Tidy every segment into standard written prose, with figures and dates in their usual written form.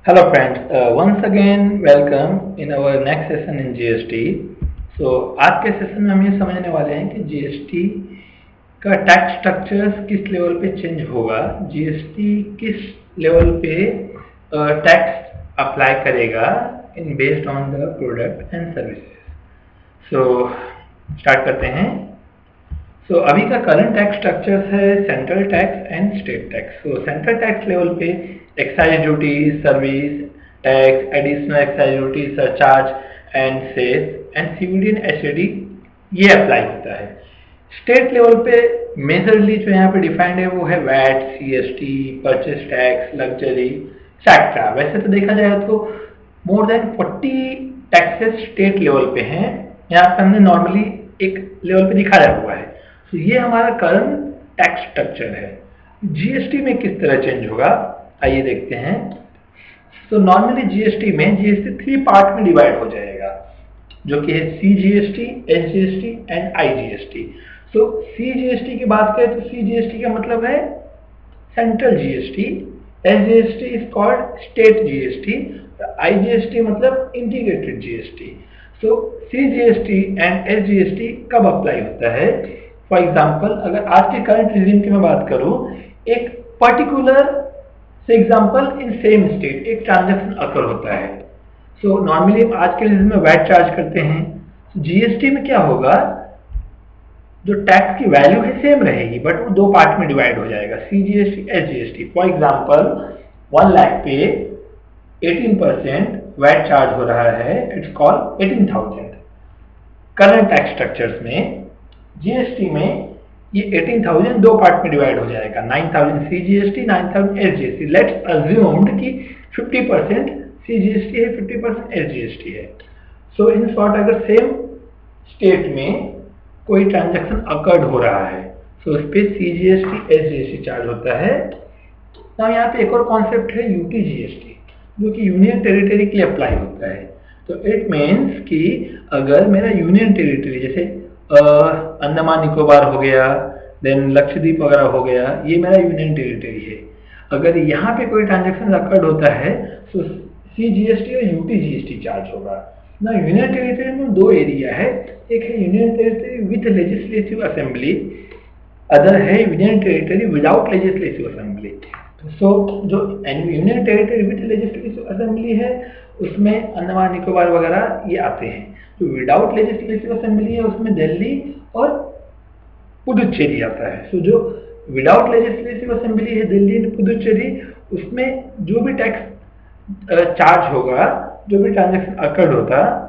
Hello friends, once again welcome in our next session in GST. So आज के session में हम ये समझने वाले हैं कि GST का टैक्स स्ट्रक्चर किस लेवल पे चेंज होगा, GST किस लेवल पे टैक्स अप्लाई करेगा in based on the product and services. So start करते हैं। सो अभी का करंट टैक्स स्ट्रक्चर है central tax and state tax. So central tax level पे excise duty, service tax, additional excise duty, surcharge and cess and CVD and SAD ये apply होता है। State level पे मेजरली जो यहाँ पे डिफाइंड है वो है VAT, CST, purchase tax, luxury, etcetera. वैसे तो देखा जाए तो more than 40 taxes state level पे हैं। यहाँ पे हमने नॉर्मली एक लेवल पे दिखाया हुआ है। तो ये हमारा करंट टैक्स स्ट्रक्चर है। जीएसटी में किस तरह चेंज होगा आइए देखते हैं। तो नॉर्मली जीएसटी में जीएसटी 3 पार्ट में डिवाइड हो जाएगा, जो कि है सीजीएसटी, एसजीएसटी एंड आईजीएसटी। तो सीजीएसटी की बात करें तो सीजीएसटी का मतलब है central GST, SGST is called state GST, IGST मतलब integrated GST. So CGST and SGST कब अप्लाई होता है? फॉर एग्जाम्पल अगर आज के करंट रिजीम की मैं बात करूं, एक पर्टिकुलर से एग्जाम्पल इन सेम स्टेट एक ट्रांजैक्शन अकर होता है। सो नॉर्मली हम आज के रिजीम में वैट चार्ज करते हैं। जीएसटी में क्या होगा, जो टैक्स की वैल्यू है सेम रहेगी बट वो 2 पार्ट में डिवाइड हो जाएगा, CGST, SGST. For example 1 lakh पे 18% वैट चार्ज हो रहा है, it's called 18,000। Current tax structures में जीएसटी में ये 18,000 2 पार्ट में डिवाइड हो जाएगा, 9,000 सीजीएसटी, 9,000 एसजीएसटी। लेट्स अज्यूम्ड कि 50% सीजीएसटी है, 50% एसजीएसटी है। सो इन शॉर्ट अगर सेम स्टेट में कोई ट्रांजैक्शन अकर्ड हो रहा है तो उस पर सीजीएसटी, एसजीएसटी चार्ज होता है। ना यहाँ पे एक और कॉन्सेप्ट है यूटीजीएसटी, जो कि यूनियन टेरिटरी के लिए अप्लाई होता है। तो इट मीन्स कि अगर मेरा यूनियन टेरिटरी जैसे अंडमान निकोबार हो गया, देन लक्षद्वीप वगैरह हो गया, ये मेरा यूनियन टेरिटरी है। अगर यहाँ पे कोई ट्रांजैक्शन अकर्ड होता है तो सीजीएसटी और यूटीजीएसटी चार्ज होगा ना। यूनियन टेरिटरी में 2 एरिया है, एक है union territory with legislative assembly, other है union territory without legislative assembly. So जो union territory with legislative assembly है उसमें अंडमान निकोबार वगैरह ये आते हैं। जो विदाउट लेजिस्लेटिव असेंबली है उसमें दिल्ली और पुडुचेरी आता है। सो जो विदाउट लेजिस्लेटिव असेंबली है दिल्ली और पुडुचेरी, उसमें जो भी टैक्स चार्ज होगा, जो भी ट्रांजैक्शन अकर्ड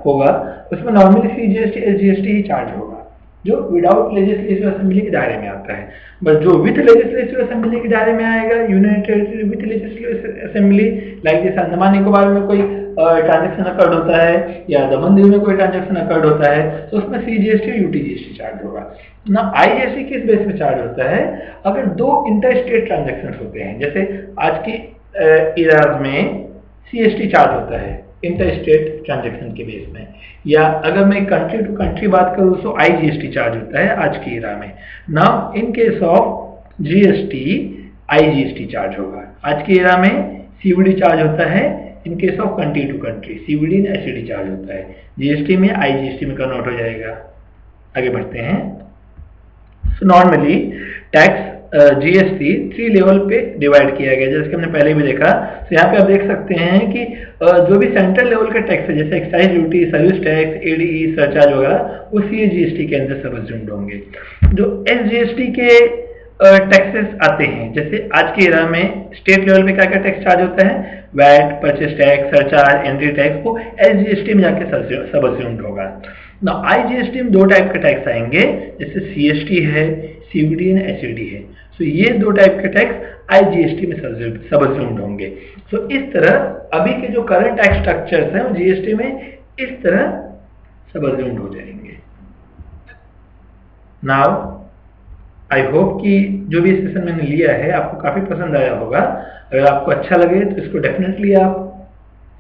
होगा उसमें नॉर्मली सीजीएसटी, एसजीएसटी ही चार्ज होगा, जो विदाउट लेजिस्लेटिव असेंबली के दायरे में आता है। बट जो विथ लेजिस्लेटिव असेंबली के दायरे में आएगा, union territory with legislative assembly, like जैसे अंडमान निकोबार में कोई ट्रांजैक्शन अकर्ड होता है या दमन दीव में कोई ट्रांजैक्शन अकर्ड होता है, तो उसमें सीजीएसटी और यूटीजीएसटी चार्ज होगा ना। आईजीएसटी किस बेस पे चार्ज होता है? अगर 2 इंटर स्टेट ट्रांजैक्शन होते हैं, जैसे आज की इरा में सीएसटी चार्ज होता है इंटर स्टेट ट्रांजैक्शन के बेस में, या अगर मैं कंट्री टू कंट्री बात करूं तो आईजीएसटी चार्ज होता है आज की इरा में। Now in case of GST IGST charge होगा, आज की इरा में सीवीडी चार्ज होता है। In case of country to country CVD and SED charge होता है, जीएसटी में आईजीएसटी में कन्वर्ट हो जाएगा। आगे बढ़ते हैं। So normally tax GST 3 level पे डिवाइड किया गया, जैसे कि हमने पहले भी देखा। तो यहाँ पे आप देख सकते हैं कि जो भी सेंट्रल लेवल का टैक्स है, जैसे excise duty, service tax, ADE, surcharge वगैरह, वो सीजीएसटी के अंदर सबस्यूम्ड होंगे। जो एसजीएसटी के टैक्सेस आते हैं, जैसे आज की इरा में स्टेट लेवल पे क्या क्या टैक्स चार्ज होता है, VAT, purchase tax, surcharge, entry tax, वो एसजीएसटी में जाके सबस्यूम्ड होगा ना। आईजीएसटी में 2 टाइप के टैक्स आएंगे, जैसे सीएसटी है, सीवीडी एंड एसईडी है। सो ये 2 टाइप के टैक्स आईजीएसटी में सबस्यूम्ड होंगे। सो इस तरह अभी के जो करंट टैक्स स्ट्रक्चर्स हैं वो जीएसटी में इस तरह सबस्यूम्ड हो जाएंगे। नाउ आई होप कि जो भी सेशन मैंने लिया है आपको काफी पसंद आया होगा। अगर आपको अच्छा लगे तो इसको डेफिनेटली आप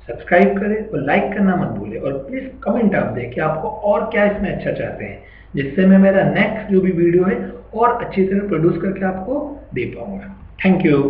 सब्सक्राइब करें और लाइक करना मत भूलें, और प्लीज कमेंट आप दें कि आपको और क्या इसमें अच्छा चाहते हैं, जिससे मैं मेरा नेक्स्ट जो भी वीडियो है और अच्छी तरह प्रोड्यूस करके आपको दे पाऊंगा। Thank you.